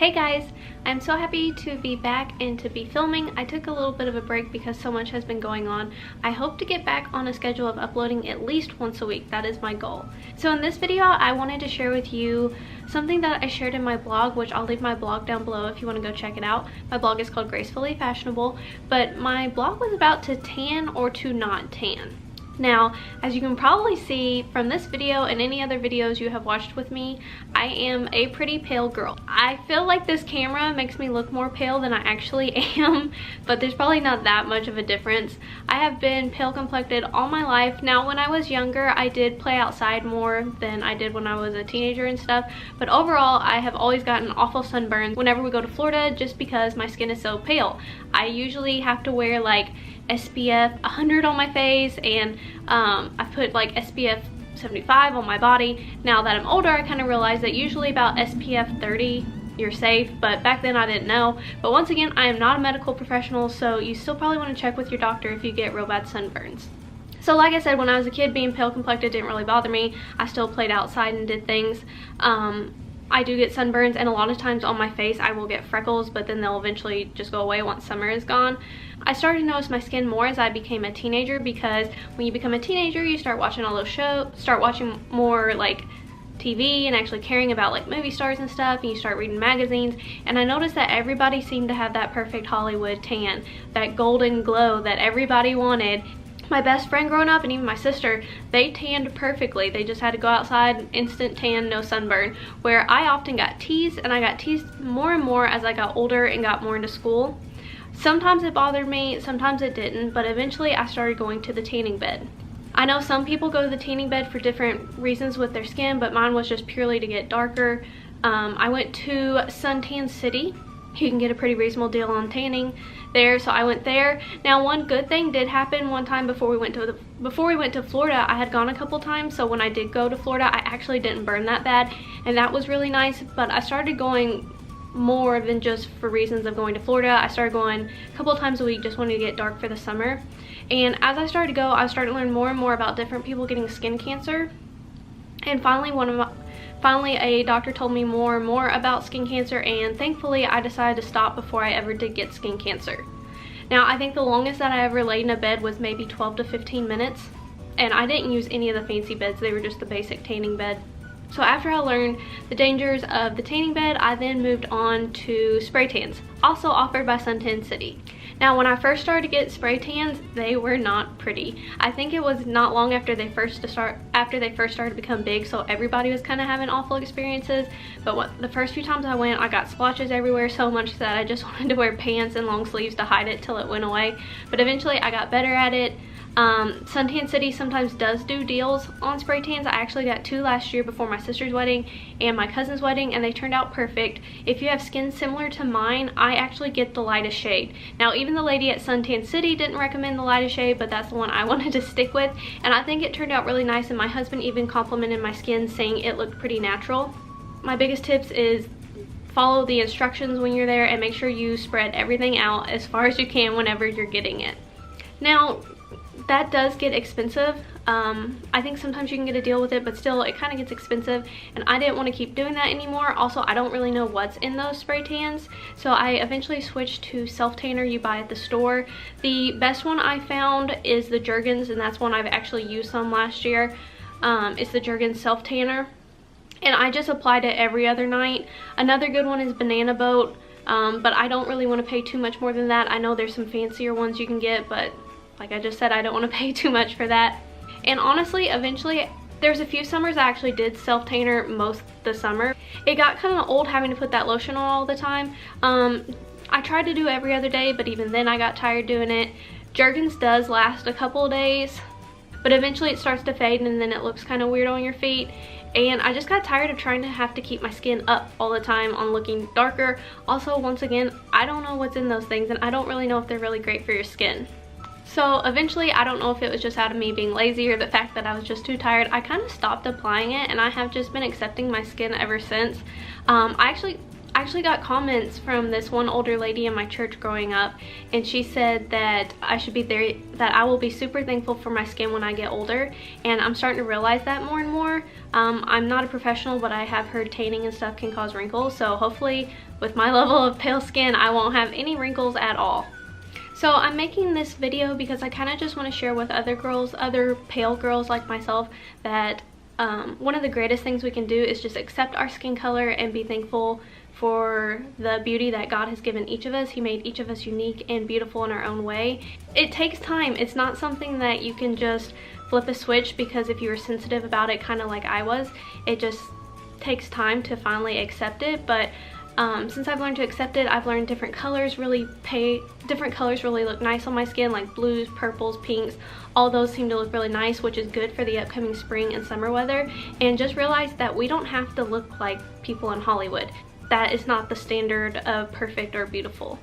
Hey guys, I'm so happy to be back and to be filming. I took a little bit of a break because so much has been going on. I hope to get back on a schedule of uploading at least once a week. That is my goal. So in this video, I wanted to share with you something that I shared in my blog, which I'll leave my blog down below if you want to go check it out. My blog is called Gracefully Fashionable, but my blog was about to tan or to not tan. Now, as you can probably see from this video and any other videos you have watched with me, I am a pretty pale girl. I feel like this camera makes me look more pale than I actually am, but there's probably not that much of a difference. I have been pale complected all my life. Now, when I was younger, I did play outside more than I did when I was a teenager and stuff, but overall, I have always gotten awful sunburns whenever we go to Florida just because my skin is so pale. I usually have to wear like SPF 100 on my face, and I put like SPF 75 on my body. Now that I'm older, I kind of realized that usually about SPF 30 you're safe, but back then I didn't know. But once again, I am not a medical professional, so you still probably want to check with your doctor if you get real bad sunburns. So like I said, when I was a kid, being pale complected didn't really bother me. I still played outside and did things. I do get sunburns, and a lot of times on my face I will get freckles, but then they'll eventually just go away once summer is gone. I started to notice my skin more as I became a teenager, because when you become a teenager, you start watching all those shows, start watching more like TV and actually caring about like movie stars and stuff, and you start reading magazines, and I noticed that everybody seemed to have that perfect Hollywood tan, that golden glow that everybody wanted. My best friend growing up and even my sister, they tanned perfectly. They just had to go outside, instant tan, no sunburn. Where I often got teased, and I got teased more and more as I got older and got more into school. Sometimes it bothered me, sometimes it didn't, but eventually I started going to the tanning bed. I know some people go to the tanning bed for different reasons with their skin, but mine was just purely to get darker. I went to Suntan City. You can get a pretty reasonable deal on tanning there, so I went there. Now, one good thing did happen one time before we went to Florida. I had gone a couple times, so when I did go to Florida, I actually didn't burn that bad, and that was really nice. But I started going more than just for reasons of going to Florida. I started going a couple times a week, just wanting to get dark for the summer. And as I started to go, I started to learn more and more about different people getting skin cancer. And finally a doctor told me more and more about skin cancer, and thankfully I decided to stop before I ever did get skin cancer. Now, I think the longest that I ever laid in a bed was maybe 12 to 15 minutes, and I didn't use any of the fancy beds. They were just the basic tanning bed. So after I learned the dangers of the tanning bed, I then moved on to spray tans, also offered by Suntan City. Now, when I first started to get spray tans, they were not pretty. I think it was not long after they first started to become big, so everybody was kind of having awful experiences. But the first few times I went, I got splotches everywhere, so much that I just wanted to wear pants and long sleeves to hide it till it went away. But eventually I got better at it. Suntan City sometimes does do deals on spray tans. I actually got 2 last year before my sister's wedding and my cousin's wedding, and they turned out perfect. If you have skin similar to mine, I actually get the lightest shade. Now, even the lady at Suntan City didn't recommend the lightest shade, but that's the one I wanted to stick with, and I think it turned out really nice, and my husband even complimented my skin, saying it looked pretty natural. My biggest tips is follow the instructions when you're there, and make sure you spread everything out as far as you can whenever you're getting it. Now, that does get expensive. I think sometimes you can get a deal with it, but still it kind of gets expensive, and I didn't want to keep doing that anymore. Also, I don't really know what's in those spray tans, so I eventually switched to self tanner you buy at the store. The best one I found is the Jergens, and that's one I've actually used some last year. It's the Jergens self tanner, and I just applied it every other night. Another good one is Banana Boat, but I don't really want to pay too much more than that. I know there's some fancier ones you can get, but like I just said, I don't want to pay too much for that. And honestly, eventually, there's a few summers I actually did self-tanner most of the summer. It got kind of old having to put that lotion on all the time. I tried to do every other day, but even then I got tired doing it. Jergens does last a couple of days, but eventually it starts to fade, and then it looks kind of weird on your feet. And I just got tired of trying to have to keep my skin up all the time on looking darker. Also, once again, I don't know what's in those things, and I don't really know if they're really great for your skin. So eventually, I don't know if it was just out of me being lazy or the fact that I was just too tired, I kind of stopped applying it, and I have just been accepting my skin ever since. I actually I actually got comments from this one older lady in my church growing up, and she said that I will be super thankful for my skin when I get older, and I'm starting to realize that more and more. I'm not a professional, but I have heard tanning and stuff can cause wrinkles, so hopefully with my level of pale skin I won't have any wrinkles at all. So I'm making this video because I kind of just want to share with other girls, other pale girls like myself, that one of the greatest things we can do is just accept our skin color and be thankful for the beauty that God has given each of us. He made each of us unique and beautiful in our own way. It takes time. It's not something that you can just flip a switch, because if you were sensitive about it, kind of like I was, it just takes time to finally accept it. But since I've learned to accept it, I've learned different colors really look nice on my skin, like blues, purples, pinks. All those seem to look really nice, which is good for the upcoming spring and summer weather. And just realize that we don't have to look like people in Hollywood. That is not the standard of perfect or beautiful.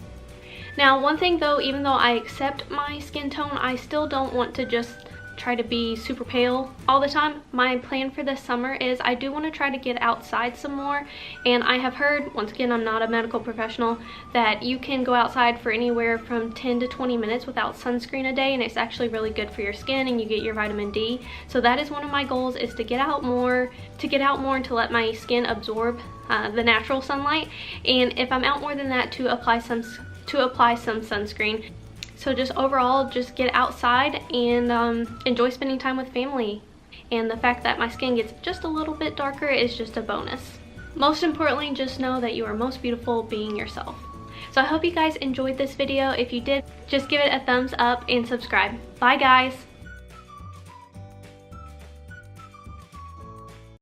Now, one thing though, even though I accept my skin tone, I still don't want to just try to be super pale all the time. My plan for this summer is I do want to try to get outside some more, and I have heard, once again I'm not a medical professional, that you can go outside for anywhere from 10 to 20 minutes without sunscreen a day, and it's actually really good for your skin and you get your vitamin D. So that is one of my goals, is to get out more and to let my skin absorb the natural sunlight, and if I'm out more than that, to apply some sunscreen. So just overall, just get outside and enjoy spending time with family. And the fact that my skin gets just a little bit darker is just a bonus. Most importantly, just know that you are most beautiful being yourself. So I hope you guys enjoyed this video. If you did, just give it a thumbs up and subscribe. Bye guys!